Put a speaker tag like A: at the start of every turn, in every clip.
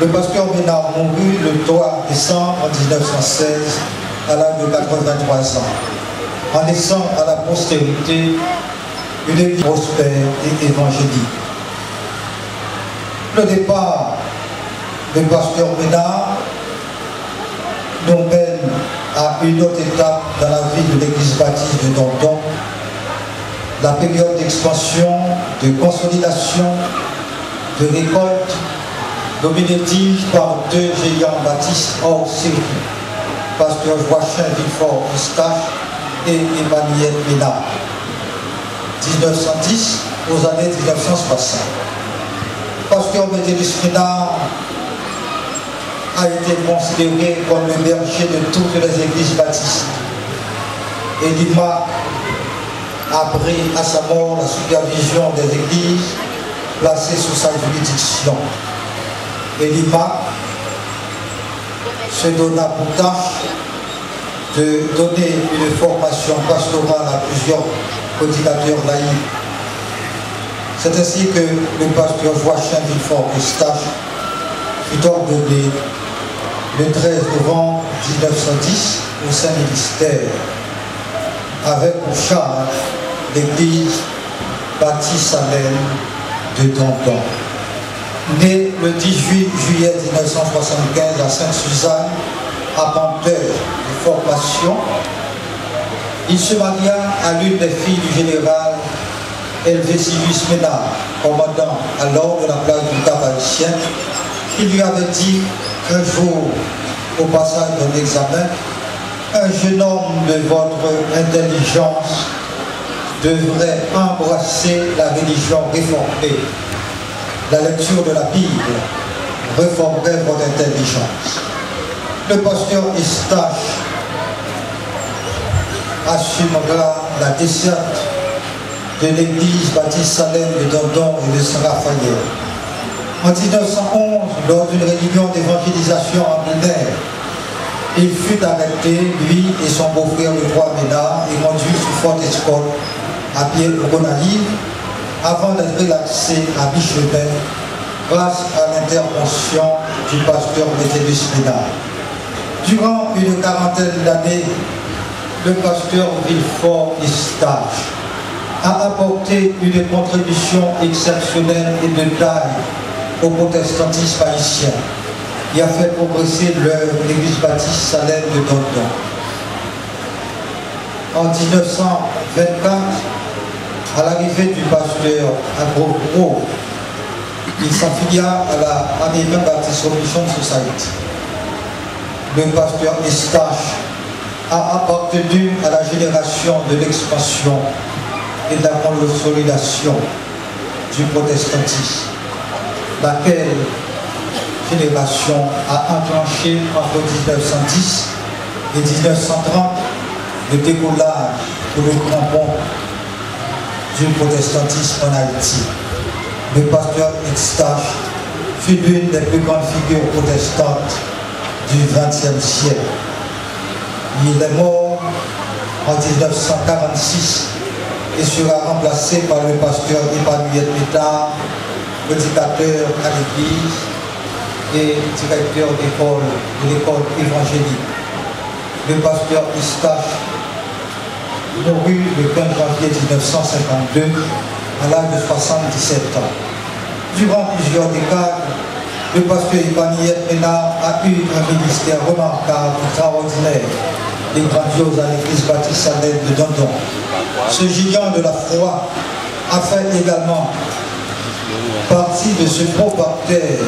A: Le pasteur Ménard mourut le 3 décembre 1916 à l'âge de 83 ans, en laissant à la postérité une église prospère et évangélique. Le départ du pasteur Ménard nous mène à une autre étape dans la vie de l'église baptiste de Dondon, la période d'expansion, de consolidation, de récolte, dominée par deux géants baptistes hors série, pasteur Joachim Villefort Eustache et Emmanuel Ménard, 1910 aux années 1960. Pasteur Métélis Ménard a été considéré comme le berger de toutes les églises baptistes. Et l'IMAC a pris à sa mort la supervision des églises placées sous sa juridiction. Et l'IMAC se donna pour tâche de donner une formation pastorale à plusieurs prédicateurs laïcs. C'est ainsi que le pasteur Joachim Villefort Eustache fut ordonné le 13 novembre 1910 au Saint-Ministère, avec pour charge l'église baptiste Salem de Dondon. Né le 18 juillet 1975 à Sainte-Suzanne, appenteur de formation, il se maria à l'une des filles du général Helvétius Ménard, commandant alors de la place du Cap-Haïtien, qui lui avait dit un jour, au passage d'un examen, un jeune homme de votre intelligence devrait embrasser la religion réformée. La lecture de la Bible réformerait votre intelligence. Le pasteur Eustache assumera la desserte de l'église baptiste Salem de Dondon et de Saint-Raphaël. En 1911, lors d'une réunion d'évangélisation en plein air, il fut arrêté, lui et son beau-frère le roi Ménard, et conduit sous forte escorte à pied au Gonaïve, avant d'être relaxé à mi-chemin grâce à l'intervention du pasteur Métélis Ménard. Durant une quarantaine d'années, le pasteur Villefort Eustache a apporté une contribution exceptionnelle et de taille au protestantisme haïtien et a fait progresser l'œuvre de l'église baptiste Salem de Dondon. En 1924, à l'arrivée du pasteur à Gros, il s'affilia à la American Baptist Mission Society. Le pasteur Eustache a appartenu à la génération de l'expansion et de la consolidation du protestantisme, laquelle génération a enclenché entre 1910 et 1930 le décollage pour le grand bond du protestantisme en Haïti. Le pasteur Eustache fut l'une des plus grandes figures protestantes du XXe siècle. Il est mort en 1946 et sera remplacé par le pasteur Emmanuel Ménard, prédicateur à l'église et directeur de l'école évangélique. Le pasteur Eustache mourut le 15 janvier 1952 à l'âge de 77 ans. Durant plusieurs décades, le pasteur Emmanuel Ménard a eu un ministère remarquable, extraordinaire et grandiose à l'église baptiste Salem de Dondon. Ce géant de la foi a fait également partie de ce beau parterre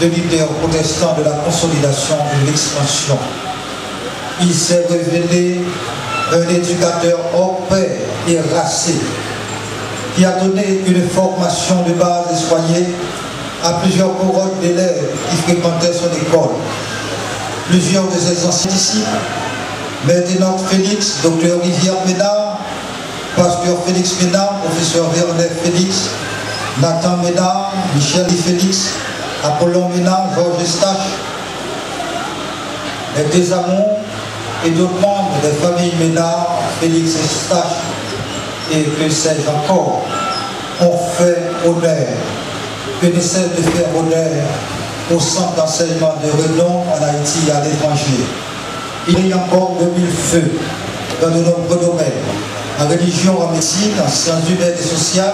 A: de leaders protestants de la consolidation et de l'expansion. Il s'est révélé un éducateur hors pair et racé, qui a donné une formation de base et soignée à plusieurs cohortes d'élèves qui fréquentaient son école. Plusieurs de ses anciens disciples, Maître Félix, docteur Rivière Ménard, pasteur Félix Ménard, professeur Werner Félix, Nathan Ménard, Michel Félix, Apollon Ménard, Georges Eustache, les Desamont et d'autres membres des familles Ménard, Félix Eustache et que sais-je encore, ont fait honneur, que ne cesse de faire honneur au centre d'enseignement de renom en Haïti et à l'étranger. Il y a encore 2000 feux dans de nombreux domaines, en religion, en médecine, en sciences humaines et sociales,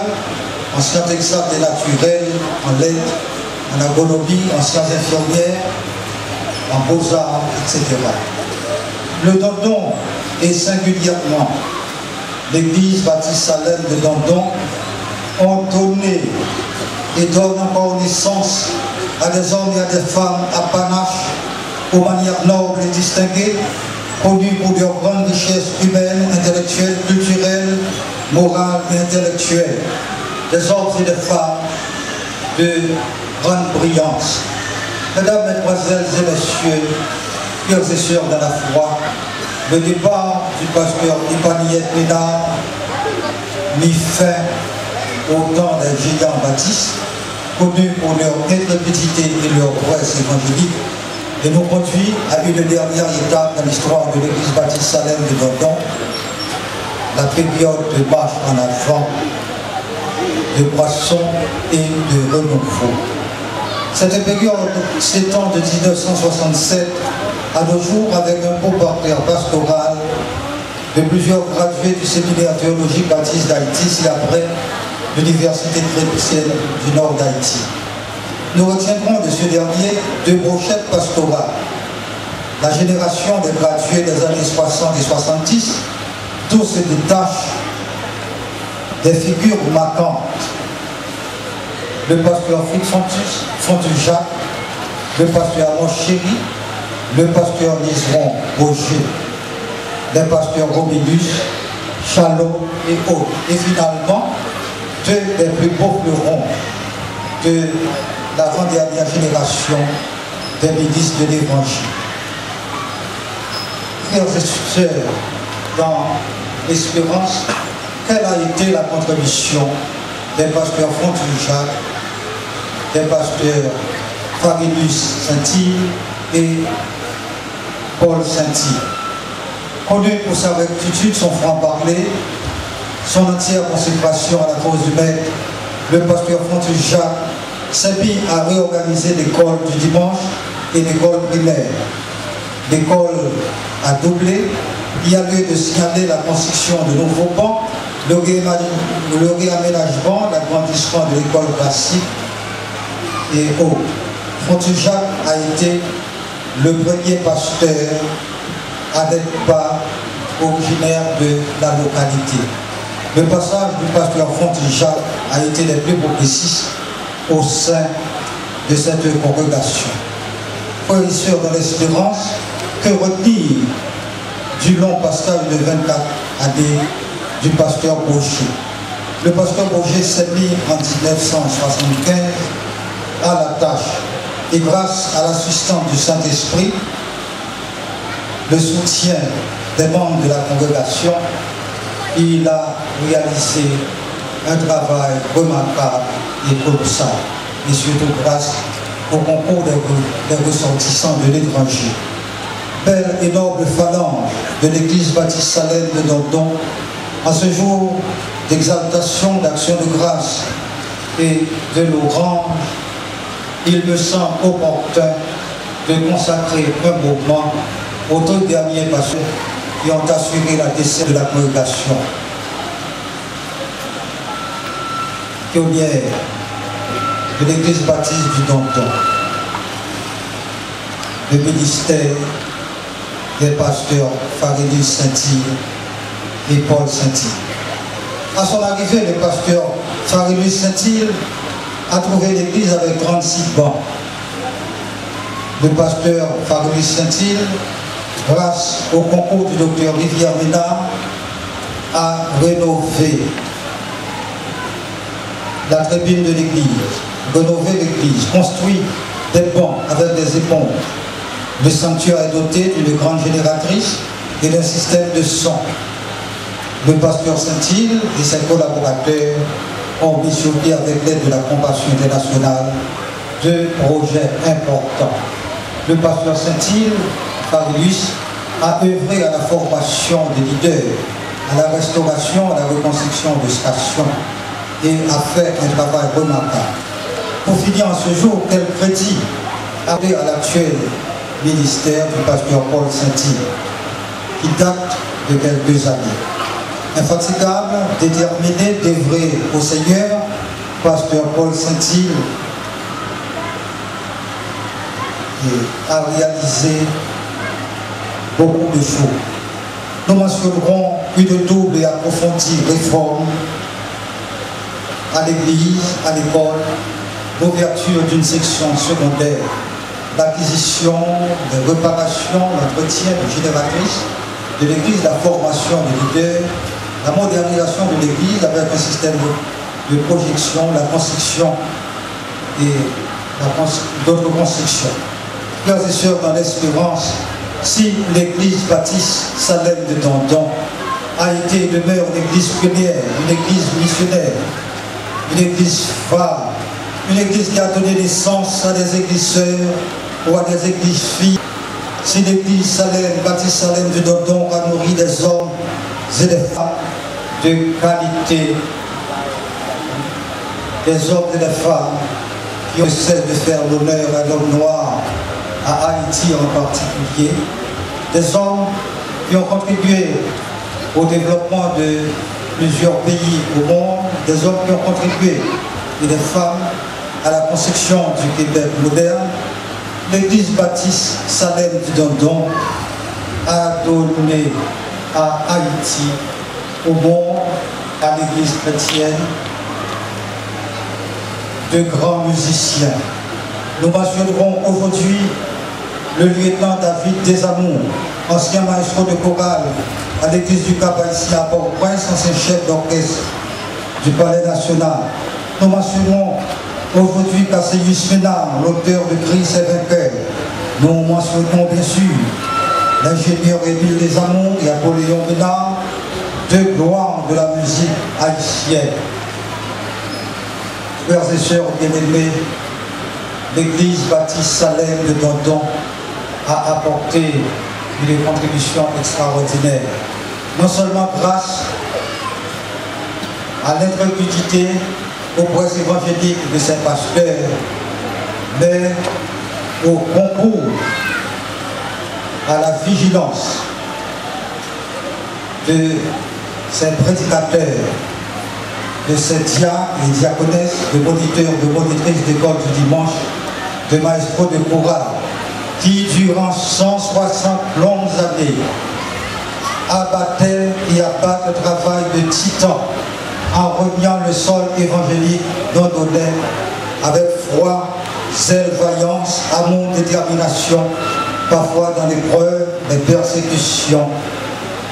A: en sciences exactes et naturelles, en lettres, en agronomie, en sciences infirmières, en beaux-arts, etc. Le Dondon et singulièrement l'église baptiste Salem de Dondon ont donné et donnent encore naissance à des hommes et à des femmes à panache, aux manières nobles et distinguées, connus pour leur grande richesse humaine, intellectuelle, culturelle, morale et intellectuelle. Des hommes et des femmes de grande brillance. Mesdames, Mesdemoiselles et Messieurs, frères et sœurs dans la foi, le départ du pasteur Ipaniet Ménard mit fin au temps des géants baptistes, connus pour leur intrépidité et leur prouesse évangélique, et nous conduit à une dernière étape dans l'histoire de l'église baptiste Salem de Dondon, la période de marche en avant, de boisson et de renouveau. Cette période s'étend de 1967 à nos jours avec un beau portrait pastoral de plusieurs gradués du séminaire théologique baptiste d'Haïti, ci après l'université chrétienne du nord d'Haïti. Nous retiendrons de ce dernier deux brochettes pastorales. La génération des gradués des années 60 et 70, tous se détachent des figures marquantes. Le pasteur Fritz Fontus Jacques, le pasteur Amos Chéri, le pasteur Niseron Roger, les pasteurs Romilus, Chalot et autres. Et finalement, deux des plus beaux fleurons de l'avant-dernière génération des ministres de l'Évangile. Frères et sœurs, dans l'espérance, quelle a été la contribution des pasteurs Fontus Jacques, des pasteurs Farinus Saint-Yves et Paul Saint-Yves. Connu pour sa rectitude, son franc-parler, son entière consécration à la cause du maître, le pasteur Fontus Jacques s'est mis à réorganiser l'école du dimanche et l'école primaire. L'école a doublé, il y a lieu de signaler la construction de nouveaux bancs, le réaménagement, l'agrandissement de l'école classique et autres. Fontus Jacques a été le premier pasteur à n'être pas originaire de la localité. Le passage du pasteur Fontus Jacques a été le plus progressiste au sein de cette congrégation. Frères et sœurs dans l'espérance, que retenir du long passage de 24 années du pasteur Bourget. Le pasteur Bourget s'est mis en 1975 à la tâche et grâce à l'assistance du Saint-Esprit, le soutien des membres de la congrégation, il a réalisé un travail remarquable et colossal, et surtout grâce au concours des ressortissants de l'étranger. Belle et noble phalange de l'église baptiste Salem de Dondon, en ce jour d'exaltation, d'action de grâce et de louange, il me semble opportun de consacrer un moment aux deux derniers pasteurs qui ont assuré la desserte de la congrégation. Pionnière de l'église baptiste du Dondon, le ministère des pasteurs Farinus Saint-Yves et Paul Saint-Yves. À son arrivée, le pasteur Farinus Saint-Yves a trouvé l'église avec 36 bancs. Le pasteur Farinus Saint-Yves, grâce au concours du docteur Rivière Ménard, a rénové la tribune de l'église, rénové l'église, construit des bancs avec des éponges. Le sanctuaire est doté d'une grande génératrice et d'un système de son. Le pasteur Saint-Yves et ses collaborateurs ont mis sur pied avec l'aide de la Compassion internationale deux projets importants. Le pasteur Saint-Yves, Farinus, a œuvré à la formation des leaders, à la restauration, à la reconstruction de stations et a fait un travail remarquable. Pour finir en ce jour, quel crédit à l'actuel ministère du pasteur Paul Saint-Yves, qui date de quelques années. Infatigable, déterminé d'œuvrer au Seigneur, pasteur Paul Saint-Yves a réalisé beaucoup de choses. Nous mentionnerons une double et approfondie réforme à l'église, à l'école, l'ouverture d'une section secondaire, l'acquisition, de réparation, l'entretien de génératrices de l'église, la formation de leaders, la modernisation de l'église avec un système de projection, la construction et d'autres constructions. Frères et sœurs, dans l'espérance, si l'église baptiste Salem de Dandon a été et demeure une église pionnière, une église missionnaire, une église phare, une église qui a donné naissance à des églises sœurs ou à des églises filles, si l'église Salem, baptiste Salem de Dandon a nourri des hommes et des femmes de qualité, des hommes et des femmes qui ont cessé de faire l'honneur à l'homme noir, à Haïti en particulier, des hommes qui ont contribué au développement de plusieurs pays au monde, des hommes qui ont contribué et des femmes à la construction du Québec moderne. L'église baptiste Salem de Dandon a donné à Haïti, au monde, à l'église chrétienne, de grands musiciens. Nous mentionnerons aujourd'hui le lieutenant David Desamours, ancien maestro de chorale à l'église du Cap Haïtien à Port-au-Prince, ancien chef d'orchestre du Palais National. Nous mentionnerons aujourd'hui Cassius Ménard, l'auteur de Christ est vainqueur. Nous mentionnons bien sûr l'ingénieur Émile Desamours et Napoléon Ménard, deux gloires de la musique haïtienne. Frères et sœurs bien-aimés, l'église baptiste Salem de Dandon a apporté une contribution extraordinaire. Non seulement grâce à l'intrépidité aux presse évangéliques de ses pasteurs, mais au concours, à la vigilance de ses prédicateurs, de ses diacres et diaconesses, de moniteurs, de monitrices d'école du dimanche, de maestros de chorale, qui durant 160 longues années abattaient et abattent le travail de titan en reniant le sol évangélique dondonnais avec foi, zèle, vaillance, amour, détermination, parfois dans l'épreuve, les persécutions,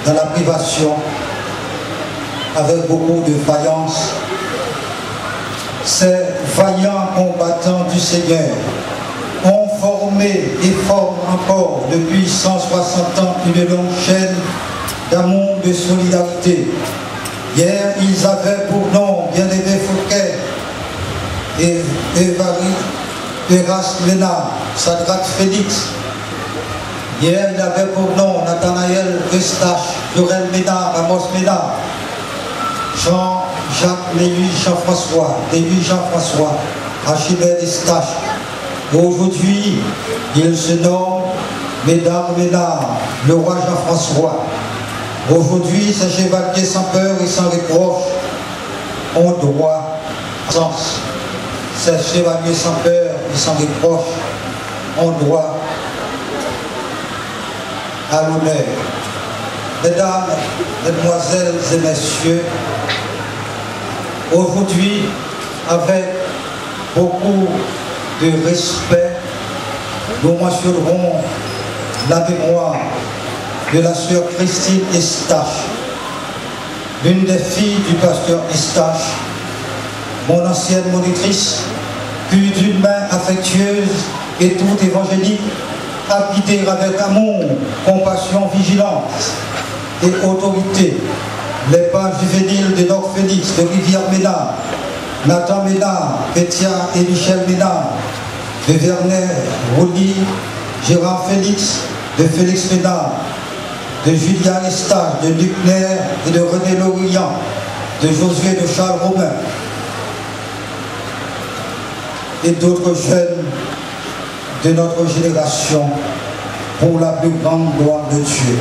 A: dans la privation, avec beaucoup de vaillance. Ces vaillants combattants du Seigneur ont formé et forment encore depuis 160 ans une longue chaîne d'amour, de solidarité. Hier, ils avaient pour nom Bien-Aimé Fouquet et Eras Lénard, Sadrat Félix. Hier, il avait pour nom Nathanaël Eustache, Jorel Ménard, Amos Ménard, Jean-Jacques Léluy Jean-François, Léluy Jean-François, Archibald Eustache. Aujourd'hui, il se nomme Médard Ménard, le roi Jean-François. Aujourd'hui, ces chevaliers sans peur et sans reproche ont droit à sens. Ces chevaliers sans peur et sans reproche ont droit à l'honneur. Mesdames, mesdemoiselles et messieurs, aujourd'hui, avec beaucoup de respect, nous mentionnerons la mémoire de la sœur Christine Eustache, l'une des filles du pasteur Eustache, mon ancienne monitrice, qui d'une main affectueuse et toute évangélique a guidé avec amour, compassion, vigilance et autorité les pas juvéniles de Nord Félix, de Rivière Ménard, Nathan Ménard, Pétia et Michel Ménard, de Werner Rony, Gérard Félix, de Félix Ménard, de Julien Eustache, de Luc Nair et de René Lorian, de Josué de Charles Romain et d'autres jeunes de notre génération pour la plus grande gloire de Dieu.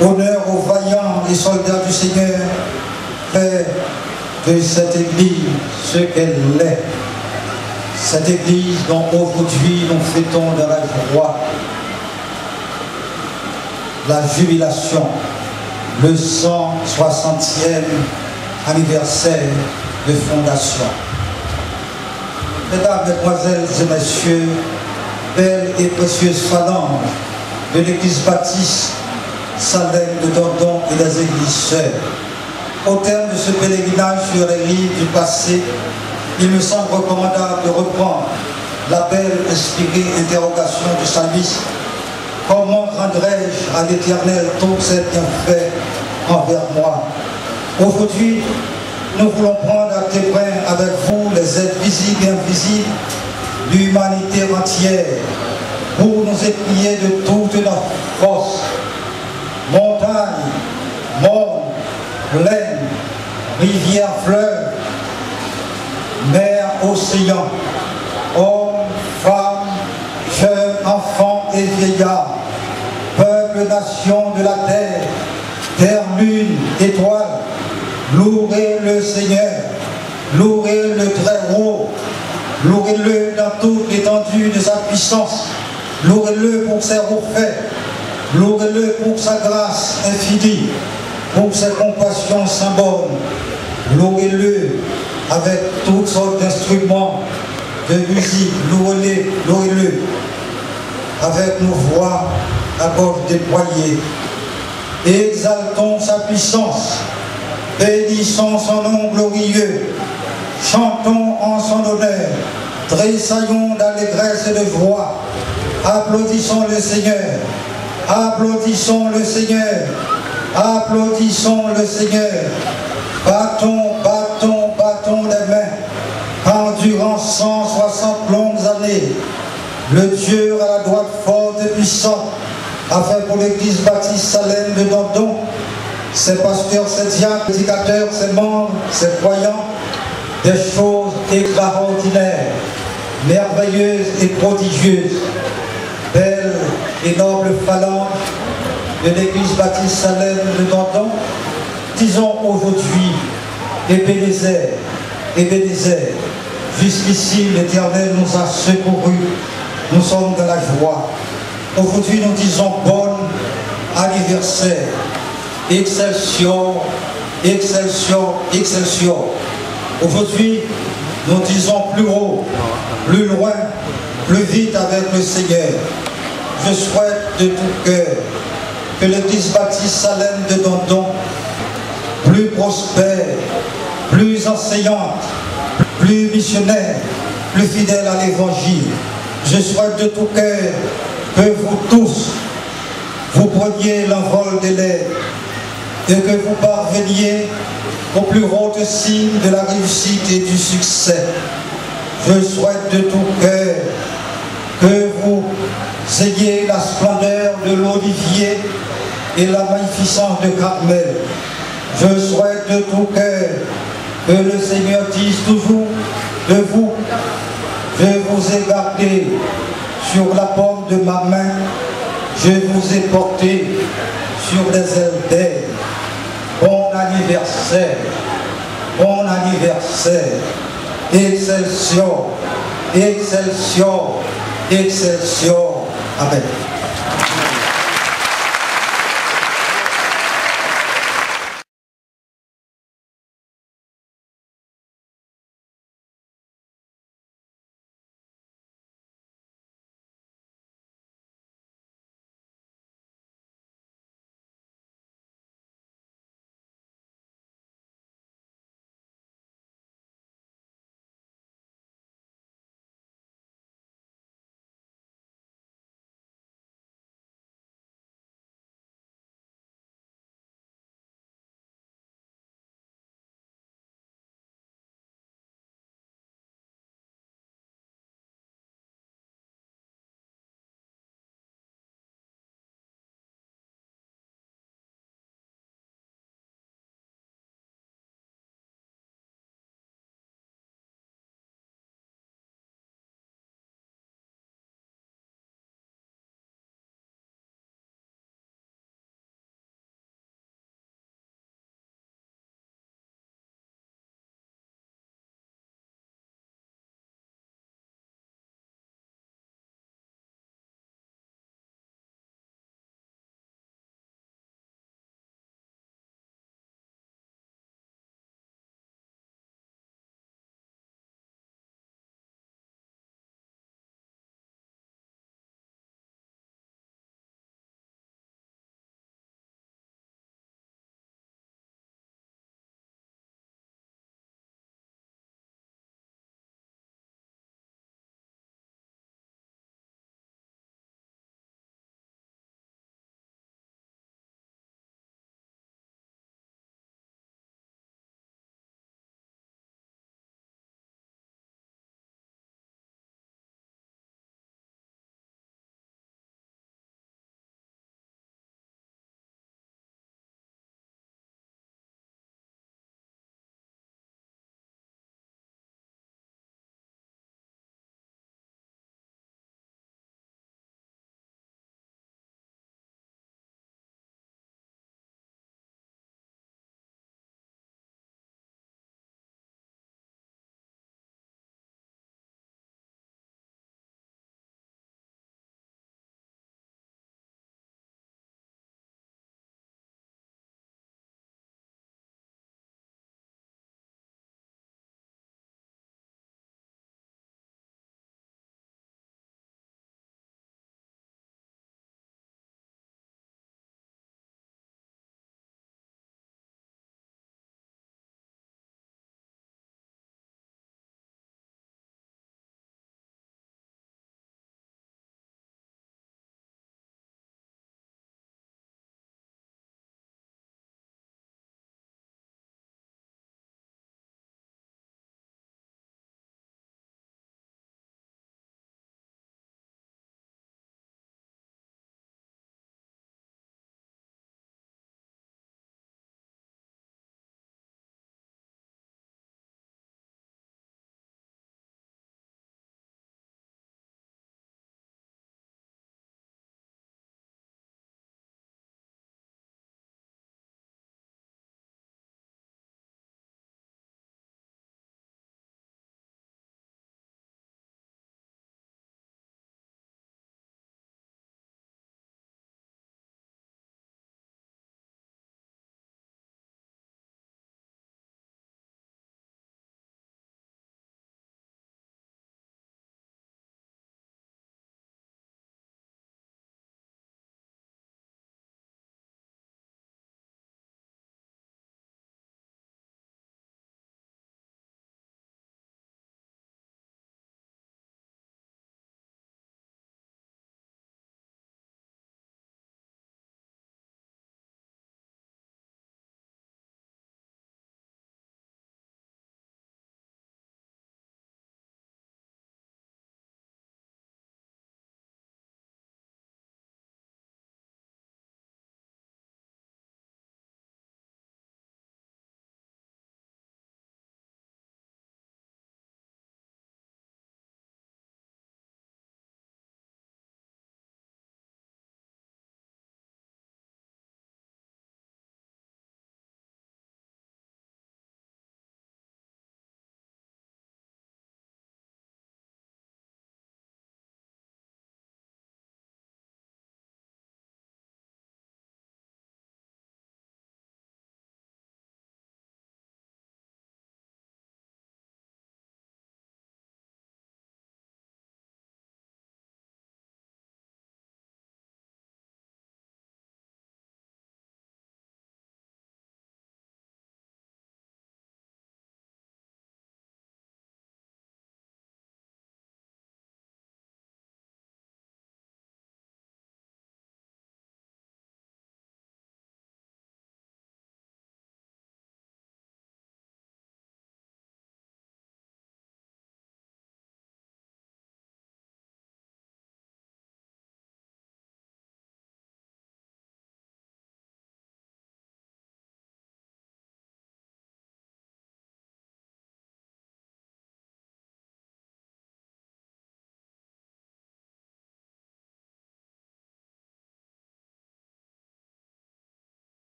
A: Honneur aux vaillants et soldats du Seigneur, fais de cette Église ce qu'elle est. Cette Église dont aujourd'hui nous fêtons de la joie, la jubilation, le 160e anniversaire de fondation. Mesdames, Mesdemoiselles et Messieurs, belles et précieuses phalanges de l'Église baptiste Salem de Dordon et des églises sœurs, au terme de ce pèlerinage sur les rives du passé, il me semble recommandable de reprendre la belle inspirée interrogation du psalmiste: comment rendrai-je à l'Éternel tous ses bienfaits envers moi? Aujourd'hui, nous voulons prendre à témoin avec vous les aides visibles et invisibles de l'humanité entière pour nous épier de toute notre force. Montagne, morne, plaine, rivière, fleuve, mer, océan, hommes, femmes, jeunes, enfants et vieillards, peuple, nation de la terre, terre, lune, étoile, louez le Seigneur, louez le Très-Haut, louez-le dans toute l'étendue de sa puissance, louez-le pour ses refaits, louez-le pour sa grâce infinie, pour ses compassions sans bornes, louez-le avec toutes sortes d'instruments de musique, louez-le avec nos voix à gorge déployée. Exaltons sa puissance, bénissons son nom glorieux, chantons en son honneur, tressaillons d'allégresse et de joie, applaudissons le Seigneur, applaudissons le Seigneur, applaudissons le Seigneur, battons, battons, battons les mains, car durant 160 longues années, le Dieu à la droite forte et puissante a fait pour l'Église baptiste Salem de Dordon, ses pasteurs, ses diacres, ses prédicateurs, ses membres, ses croyants, des choses extraordinaires, merveilleuses et prodigieuses, belles et nobles phalanges de l'Église baptiste Salem de Dordon. Disons aujourd'hui, Ebenezer, Ebenezer, jusqu'ici l'Éternel nous a secourus, nous sommes dans la joie. Aujourd'hui nous disons bon anniversaire, Excelsior, Excelsior, Excelsior. Aujourd'hui nous disons plus haut, plus loin, plus vite avec le Seigneur. Je souhaite de tout cœur que l'Église baptiste Salem de Dordon, plus prospère, plus enseignante, plus missionnaire, plus fidèle à l'Évangile. Je souhaite de tout cœur que vous tous, vous preniez l'envol des lèvres et que vous parveniez au plus haut signe de la réussite et du succès. Je souhaite de tout cœur que vous ayez la splendeur de l'olivier et la magnificence de Carmel. Je souhaite de tout cœur que le Seigneur dise toujours de vous: je vous ai gardé sur la paume de ma main, je vous ai porté sur les ailes d'air. Bon anniversaire, bon anniversaire, Excelsior, Excelsior, Excelsior. Amen.